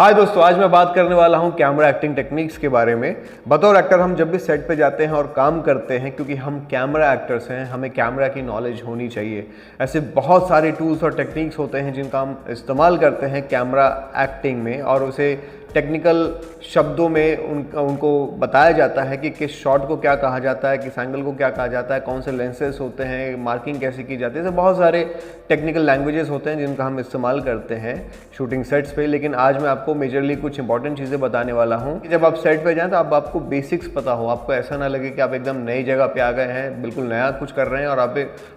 हाय दोस्तों, आज मैं बात करने वाला हूं कैमरा एक्टिंग टेक्निक्स के बारे में। बतौर एक्टर हम जब भी सेट पे जाते हैं और काम करते हैं, क्योंकि हम कैमरा एक्टर्स हैं, हमें कैमरा की नॉलेज होनी चाहिए। ऐसे बहुत सारे टूल्स और टेक्निक्स होते हैं जिनका हम इस्तेमाल करते हैं कैमरा एक्टिंग में, और उसे टेक्निकल शब्दों में उनको बताया जाता है कि किस शॉट को क्या कहा जाता है, किस एंगल को क्या कहा जाता है, कौन से लेंसेज होते हैं, मार्किंग कैसे की जाती है। तो बहुत सारे टेक्निकल लैंग्वेजेस होते हैं जिनका हम इस्तेमाल करते हैं शूटिंग सेट्स पे। लेकिन आज मैं आपको मेजरली कुछ इंपॉर्टेंट चीज़ें बताने वाला हूँ कि जब आप सेट पे जाएं तो आपको बेसिक्स पता हो, आपको ऐसा ना लगे कि आप एकदम नई जगह पे आ गए हैं, बिल्कुल नया कुछ कर रहे हैं और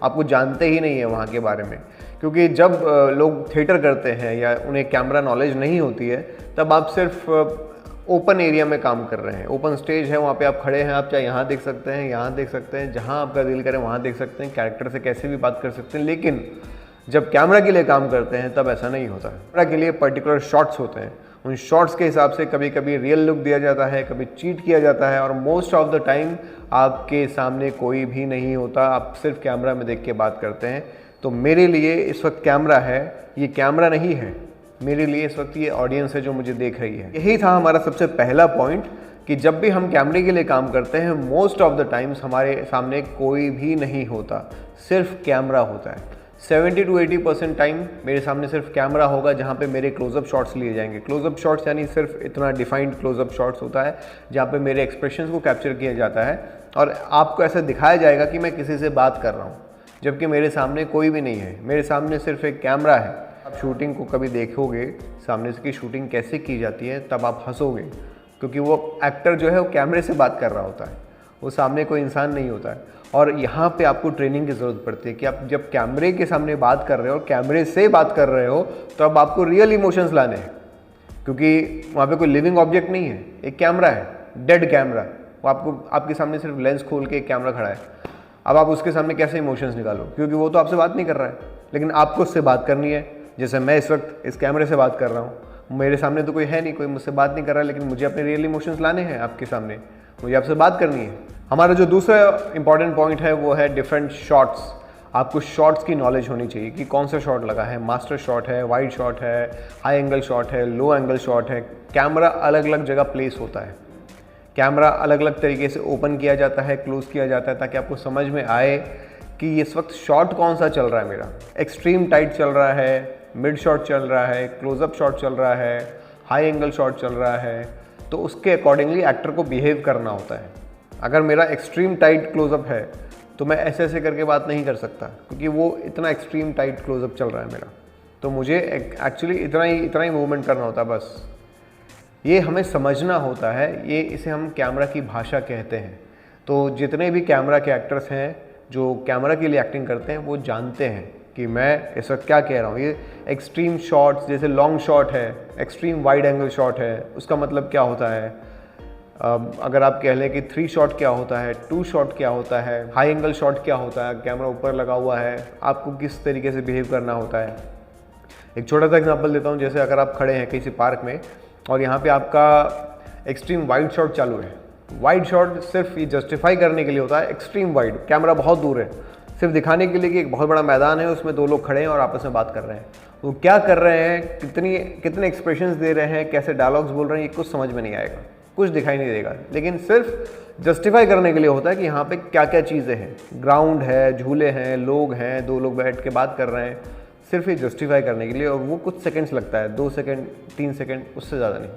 आपको जानते ही नहीं है वहाँ के बारे में। क्योंकि जब लोग थिएटर करते हैं या उन्हें कैमरा नॉलेज नहीं होती है, तब आप सिर्फ ओपन एरिया में काम कर रहे हैं। ओपन स्टेज है, वहाँ पे आप खड़े हैं, आप चाहे यहाँ देख सकते हैं, यहाँ देख सकते हैं, जहाँ आपका दिल करे वहाँ देख सकते हैं, कैरेक्टर से कैसे भी बात कर सकते हैं। लेकिन जब कैमरा के लिए काम करते हैं तब ऐसा नहीं होता। कैमरा के लिए पर्टिकुलर शॉट्स होते हैं, उन शॉट्स के हिसाब से कभी कभी रियल लुक दिया जाता है, कभी चीट किया जाता है, और मोस्ट ऑफ द टाइम आपके सामने कोई भी नहीं होता, आप सिर्फ कैमरा में देख के बात करते हैं। तो मेरे लिए इस वक्त कैमरा है, ये कैमरा नहीं है, मेरे लिए इस वक्त ये ऑडियंस है जो मुझे देख रही है। यही था हमारा सबसे पहला पॉइंट कि जब भी हम कैमरे के लिए काम करते हैं, मोस्ट ऑफ द टाइम्स हमारे सामने कोई भी नहीं होता, सिर्फ कैमरा होता है। 70 to 80% टाइम मेरे सामने सिर्फ कैमरा होगा, जहाँ पे मेरे क्लोजअप शॉट्स लिए जाएंगे। क्लोजअप शॉट्स यानी सिर्फ इतना डिफाइंड क्लोजअप शॉट्स होता है जहाँ पे मेरे एक्सप्रेशंस को कैप्चर किया जाता है और आपको ऐसा दिखाया जाएगा कि मैं किसी से बात कर रहा हूँ, जबकि मेरे सामने कोई भी नहीं है, मेरे सामने सिर्फ एक कैमरा है। आप शूटिंग को कभी देखोगे सामने से कि शूटिंग कैसे की जाती है, तब आप हंसोगे, क्योंकि वो एक्टर जो है वो कैमरे से बात कर रहा होता है, वो सामने कोई इंसान नहीं होता है। और यहाँ पे आपको ट्रेनिंग की ज़रूरत पड़ती है कि आप जब कैमरे के सामने बात कर रहे हो और कैमरे से बात कर रहे हो, तो अब आपको रियल इमोशंस लाने हैं, क्योंकि वहाँ पे कोई लिविंग ऑब्जेक्ट नहीं है, एक कैमरा है, डेड कैमरा। वो आपके सामने सिर्फ लेंस खोल के एक कैमरा खड़ा है। अब आप उसके सामने कैसे इमोशंस निकालो, क्योंकि वो तो आपसे बात नहीं कर रहा है, लेकिन आपको उससे बात करनी है। जैसे मैं इस वक्त इस कैमरे से बात कर रहा हूँ, मेरे सामने तो कोई है नहीं, कोई मुझसे बात नहीं कर रहा है, लेकिन मुझे अपने रियल इमोशंस लाने हैं आपके सामने, मुझे आपसे बात करनी है। हमारा जो दूसरा इंपॉर्टेंट पॉइंट है वो है डिफरेंट शॉट्स। आपको शॉट्स की नॉलेज होनी चाहिए कि कौन सा शॉट लगा है, मास्टर शॉट है, वाइड शॉट है, हाई एंगल शॉट है, लो एंगल शॉट है। कैमरा अलग अलग जगह प्लेस होता है, कैमरा अलग अलग तरीके से ओपन किया जाता है, क्लोज किया जाता है, ताकि आपको समझ में आए कि इस वक्त शॉट कौन सा चल रहा है मेरा। एक्सट्रीम टाइट चल रहा है, मिड शॉट चल रहा है, क्लोजअप शॉट चल रहा है, हाई एंगल शॉट चल रहा है, तो उसके अकॉर्डिंगली एक्टर को बिहेव करना होता है। अगर मेरा एक्सट्रीम टाइट क्लोजअप है तो मैं ऐसे ऐसे करके बात नहीं कर सकता, क्योंकि वो इतना एक्सट्रीम टाइट क्लोजअप चल रहा है मेरा, तो मुझे एक्चुअली इतना ही मूवमेंट करना होता है बस। ये हमें समझना होता है, इसे हम कैमरा की भाषा कहते हैं। तो जितने भी कैमरा के एक्टर्स हैं जो कैमरा के लिए एक्टिंग करते हैं, वो जानते हैं कि मैं इस वक्त क्या कह रहा हूँ। ये एक्सट्रीम शॉट्स, जैसे लॉन्ग शॉट है, एक्सट्रीम वाइड एंगल शॉट है, उसका मतलब क्या होता है। अगर आप कह लें कि 3 शॉट क्या होता है, 2 शॉट क्या होता है, हाई एंगल शॉट क्या होता है, कैमरा ऊपर लगा हुआ है, आपको किस तरीके से बिहेव करना होता है। एक छोटा सा एग्जांपल देता हूँ। जैसे अगर आप खड़े हैं किसी पार्क में और यहाँ पे आपका एक्सट्रीम वाइड शॉट चालू है। वाइड शॉट सिर्फ ये जस्टिफाई करने के लिए होता है, एक्सट्रीम वाइड, कैमरा बहुत दूर है, सिर्फ दिखाने के लिए कि एक बहुत बड़ा मैदान है, उसमें 2 लोग खड़े हैं और आपस में बात कर रहे हैं। वो क्या कर रहे हैं, कितने एक्सप्रेशंस दे रहे हैं, कैसे डायलॉग्स बोल रहे हैं, ये कुछ समझ में नहीं आएगा, कुछ दिखाई नहीं देगा। लेकिन सिर्फ जस्टिफाई करने के लिए होता है कि यहाँ पे क्या क्या चीज़ें हैं, ग्राउंड है, झूले हैं, लोग हैं, 2 लोग बैठ के बात कर रहे हैं, सिर्फ ये जस्टिफाई करने के लिए। और वो कुछ सेकंड्स लगता है, 2 सेकंड, 3 सेकंड, उससे ज़्यादा नहीं।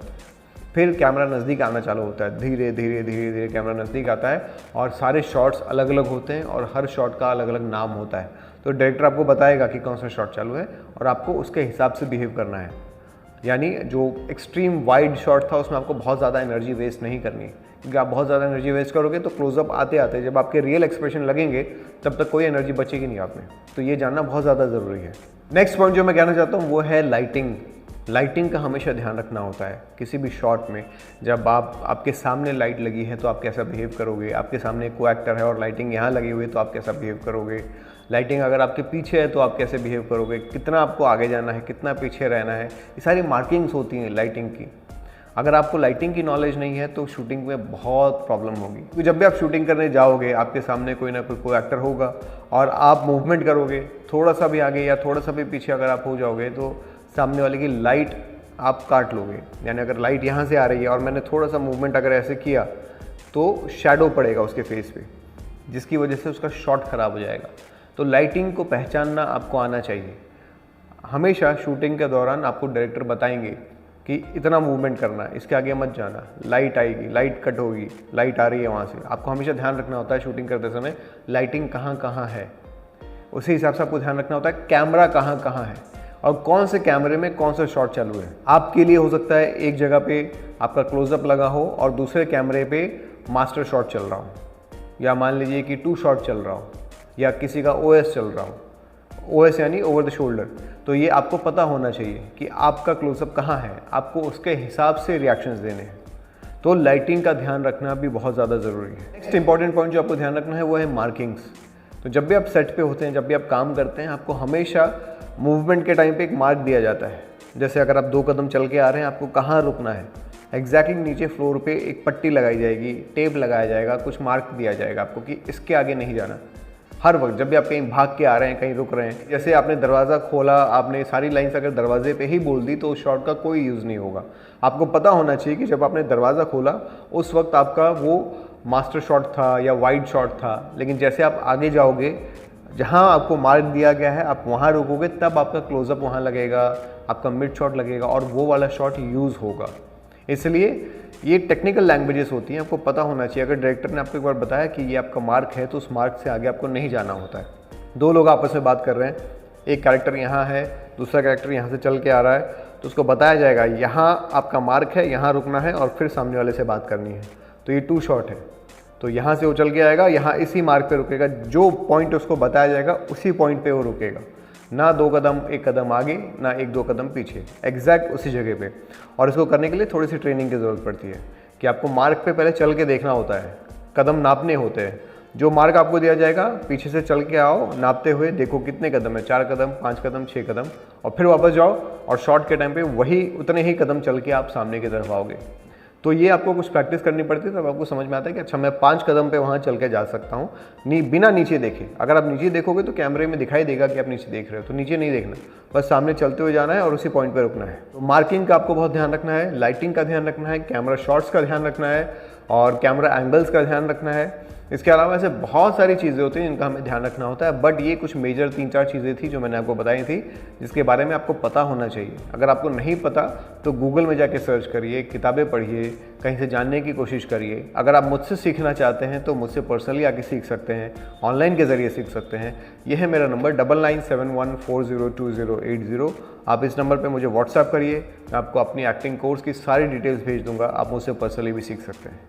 फिर कैमरा नज़दीक आना चालू होता है, धीरे धीरे धीरे धीरे कैमरा नज़दीक आता है और सारे शॉट्स अलग अलग होते हैं और हर शॉट का अलग अलग नाम होता है। तो डायरेक्टर आपको बताएगा कि कौन सा शॉट चालू है और आपको उसके हिसाब से बिहेव करना है। यानी जो एक्सट्रीम वाइड शॉट था उसमें आपको बहुत ज़्यादा एनर्जी वेस्ट नहीं करनी, क्योंकि आप बहुत ज़्यादा एनर्जी वेस्ट करोगे तो क्लोजअप आते आते जब आपके रियल एक्सप्रेशन लगेंगे तब तक कोई एनर्जी बचेगी नहीं आप में। तो ये जानना बहुत ज़्यादा ज़रूरी है। नेक्स्ट पॉइंट जो मैं कहना चाहता हूँ वो है लाइटिंग। लाइटिंग का हमेशा ध्यान रखना होता है किसी भी शॉट में। जब आपके सामने लाइट लगी है तो आप कैसा बिहेव करोगे, आपके सामने को एक्टर है और लाइटिंग यहाँ लगी हुई है तो आप कैसा बिहेव करोगे, लाइटिंग अगर आपके पीछे है तो आप कैसे बिहेव करोगे, कितना आपको आगे जाना है, कितना पीछे रहना है, ये सारी मार्किंग्स होती हैं लाइटिंग की। अगर आपको लाइटिंग की नॉलेज नहीं है तो शूटिंग में बहुत प्रॉब्लम होगी, क्योंकि जब भी आप शूटिंग करने जाओगे आपके सामने कोई ना कोई एक्टर होगा और आप मूवमेंट करोगे, थोड़ा सा भी आगे या थोड़ा सा भी पीछे अगर आप हो जाओगे तो सामने वाले की लाइट आप काट लोगे। यानी अगर लाइट यहाँ से आ रही है और मैंने थोड़ा सा मूवमेंट अगर ऐसे किया तो शैडो पड़ेगा उसके फेस पे, जिसकी वजह से उसका शॉट ख़राब हो जाएगा। तो लाइटिंग को पहचानना आपको आना चाहिए। हमेशा शूटिंग के दौरान आपको डायरेक्टर बताएंगे कि इतना मूवमेंट करना है, इसके आगे मत जाना, लाइट आएगी, लाइट कट होगी, लाइट आ रही है वहाँ से। आपको हमेशा ध्यान रखना होता है शूटिंग करते समय लाइटिंग कहाँ कहाँ है, उसी हिसाब से आपको ध्यान रखना होता है कैमरा कहाँ कहाँ है और कौन से कैमरे में कौन सा शॉट चालू है। आपके लिए हो सकता है एक जगह पे आपका क्लोजअप लगा हो और दूसरे कैमरे पे मास्टर शॉट चल रहा हो, या मान लीजिए कि 2 शॉट चल रहा हो, या किसी का OS चल रहा हो। OS यानी ओवर द शोल्डर। तो ये आपको पता होना चाहिए कि आपका क्लोजअप कहाँ है, आपको उसके हिसाब से रिएक्शंस देने हैं। तो लाइटिंग का ध्यान रखना भी बहुत ज़्यादा ज़रूरी है। नेक्स्ट इंपॉर्टेंट पॉइंट जो आपको ध्यान रखना है वो है मार्किंग्स। तो जब भी आप सेट पे होते हैं, जब भी आप काम करते हैं, आपको हमेशा मूवमेंट के टाइम पे एक मार्क दिया जाता है। जैसे अगर आप 2 कदम चल के आ रहे हैं, आपको कहाँ रुकना है, एग्जैक्टली नीचे फ्लोर पे एक पट्टी लगाई जाएगी, टेप लगाया जाएगा, कुछ मार्क दिया जाएगा आपको कि इसके आगे नहीं जाना। हर वक्त जब भी आप कहीं भाग के आ रहे हैं, कहीं रुक रहे हैं, जैसे आपने दरवाज़ा खोला, आपने सारी लाइन्स अगर दरवाजे पे ही बोल दी तो उस शॉट का कोई यूज़ नहीं होगा। आपको पता होना चाहिए कि जब आपने दरवाज़ा खोला उस वक्त आपका वो मास्टर शॉट था या वाइड शॉट था, लेकिन जैसे आप आगे जाओगे, जहाँ आपको मार्क दिया गया है आप वहाँ रुकोगे, तब आपका क्लोजअप वहाँ लगेगा, आपका मिड शॉट लगेगा और वो वाला शॉट यूज़ होगा। इसलिए ये टेक्निकल लैंग्वेजेस होती हैं, आपको पता होना चाहिए। अगर डायरेक्टर ने आपको एक बार बताया कि ये आपका मार्क है तो उस मार्क से आगे आपको नहीं जाना होता है। 2 लोग आपस में बात कर रहे हैं, एक कैरेक्टर यहाँ है, दूसरा कैरेक्टर यहाँ से चल के आ रहा है, तो उसको बताया जाएगा यहाँ आपका मार्क है, यहाँ रुकना है और फिर सामने वाले से बात करनी है। तो ये 2 शॉट है, तो यहाँ से वो चल के आएगा, यहाँ इसी मार्क पे रुकेगा, जो पॉइंट उसको बताया जाएगा उसी पॉइंट पे वो रुकेगा, ना 2 कदम 1 कदम आगे, ना 1-2 कदम पीछे, एग्जैक्ट उसी जगह पे। और इसको करने के लिए थोड़ी सी ट्रेनिंग की ज़रूरत पड़ती है कि आपको मार्क पे पहले चल के देखना होता है, कदम नापने होते हैं। जो मार्क आपको दिया जाएगा पीछे से चल के आओ, नापते हुए देखो कितने कदम है, 4 कदम, 5 कदम, 6 कदम, और फिर वापस जाओ और शॉट के टाइम पे वही उतने ही कदम चल के आप सामने की तरफ आओगे। तो ये आपको कुछ प्रैक्टिस करनी पड़ती है, तब आपको समझ में आता है कि अच्छा मैं 5 कदम पे वहाँ चल के जा सकता हूँ, बिना नीचे देखे। अगर आप नीचे देखोगे तो कैमरे में दिखाई देगा कि आप नीचे देख रहे हो, तो नीचे नहीं देखना, बस सामने चलते हुए जाना है और उसी पॉइंट पे रुकना है। तो मार्किंग का आपको बहुत ध्यान रखना है, लाइटिंग का ध्यान रखना है, कैमरा शॉट्स का ध्यान रखना है और कैमरा एंगल्स का ध्यान रखना है। इसके अलावा ऐसे बहुत सारी चीज़ें होती हैं जिनका हमें ध्यान रखना होता है, बट ये कुछ मेजर 3-4 चीज़ें थी जो मैंने आपको बताई थी, जिसके बारे में आपको पता होना चाहिए। अगर आपको नहीं पता तो गूगल में जाके सर्च करिए, किताबें पढ़िए, कहीं से जानने की कोशिश करिए। अगर आप मुझसे सीखना चाहते हैं तो मुझसे पर्सनली आके सीख सकते हैं, ऑनलाइन के ज़रिए सीख सकते हैं। यह है मेरा नंबर 9971402080। आप इस नंबर पर मुझे व्हाट्सएप करिए, मैं आपको अपनी एक्टिंग कोर्स की सारी डिटेल्स भेज दूँगा, आप मुझसे पर्सनली भी सीख सकते हैं।